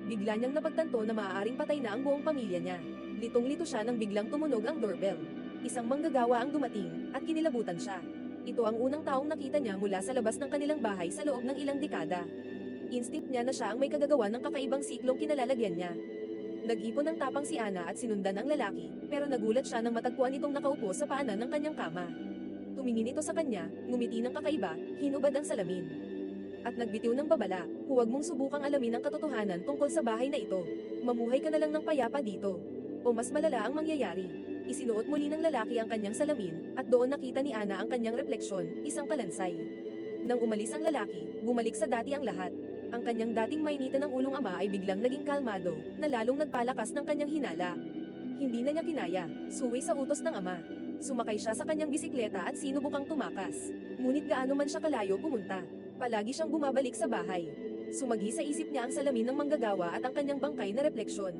Bigla niyang napagtanto na maaaring patay na ang buong pamilya niya. Litong-lito siya nang biglang tumunog ang doorbell. Isang manggagawa ang dumating, at kinilabutan siya. Ito ang unang taong nakita niya mula sa labas ng kanilang bahay sa loob ng ilang dekada. Instinct niya na siya ang may kagagawa ng kakaibang siklong kinalalagyan niya. Nag-ipon ng tapang si Ana at sinundan ang lalaki, pero nagulat siya nang matagpuan itong nakaupo sa paanan ng kanyang kama. Tumingin ito sa kanya, ngumiti ng kakaiba, hinubad ang salamin. At nagbitiw ng babala, huwag mong subukang alamin ang katotohanan tungkol sa bahay na ito. Mamuhay ka na lang ng payapa dito. O mas malala ang mangyayari. Isinuot muli ng lalaki ang kanyang salamin, at doon nakita ni Ana ang kanyang refleksyon, isang kalansay. Nang umalis ang lalaki, bumalik sa dati ang lahat. Ang kanyang dating mainitan ng ulong ama ay biglang naging kalmado, na lalong nagpalakas ng kanyang hinala. Hindi na niya kinaya, suwi sa utos ng ama. Sumakay siya sa kanyang bisikleta at sinubukang tumakas. Ngunit gaano man siya kalayo pumunta, palagi siyang bumabalik sa bahay. Sumagi sa isip niya ang salamin ng manggagawa at ang kanyang bangkay na refleksyon.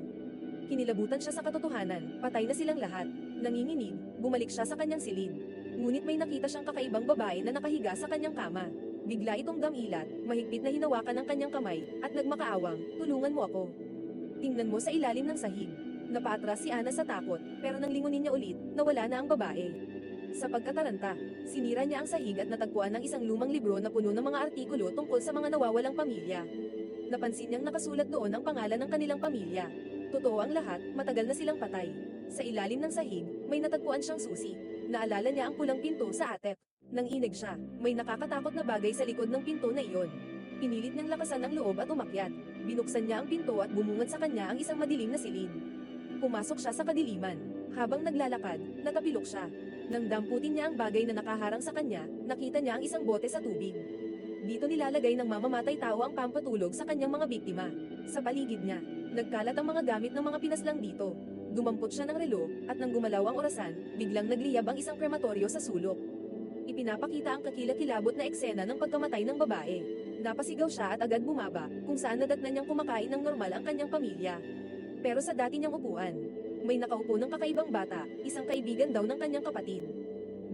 Kinilabutan siya sa katotohanan, patay na silang lahat. Nanginginig, bumalik siya sa kanyang silid. Ngunit may nakita siyang kakaibang babae na nakahiga sa kanyang kama. Bigla itong damilat, mahigpit na hinawakan ng kanyang kamay, at nagmakaawang, tulungan mo ako. Tingnan mo sa ilalim ng sahig. Napaatras si Ana sa takot, pero nang lingunin niya ulit, nawala na ang babae. Sa pagkataranta, sinira niya ang sahig at natagpuan ng isang lumang libro na puno ng mga artikulo tungkol sa mga nawawalang pamilya. Napansin niyang nakasulat doon ang pangalan ng kanilang pamilya. Totoo ang lahat, matagal na silang patay. Sa ilalim ng sahig, may natagpuan siyang susi. Naalala niya ang pulang pinto sa atep. Nang inig siya, may nakakatakot na bagay sa likod ng pinto na iyon. Pinilit niyang lakasan ang loob at umakyat. Binuksan niya ang pinto at bumungad sa kanya ang isang madilim na silid. Pumasok siya sa kadiliman. Habang naglalakad, natapilok siya. Nang damputin niya ang bagay na nakaharang sa kanya, nakita niya ang isang bote sa tubig. Dito nilalagay ng mamamatay tao ang pampatulog sa kanyang mga biktima. Sa paligid niya, nagkalat ang mga gamit ng mga pinaslang dito. Dumampot siya ng relo, at nang gumalaw ang orasan, biglang nagliyab ang isang krematoryo sa sulok. Ipinapakita ang kakilakilabot na eksena ng pagkamatay ng babae. Napasigaw siya at agad bumaba, kung saan nadatnan niyang kumakain ng normal ang kanyang pamilya. Pero sa dati niyang upuan, may nakaupo ng kakaibang bata, isang kaibigan daw ng kanyang kapatid.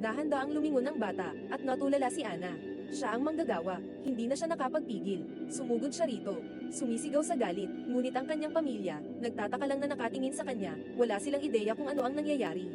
Dahan-daang lumingon ang bata, at natulala si Ana. Siya ang manggagawa, hindi na siya nakapagpigil. Sumugod siya rito. Sumisigaw sa galit, ngunit ang kanyang pamilya, nagtataka lang na nakatingin sa kanya, wala silang ideya kung ano ang nangyayari.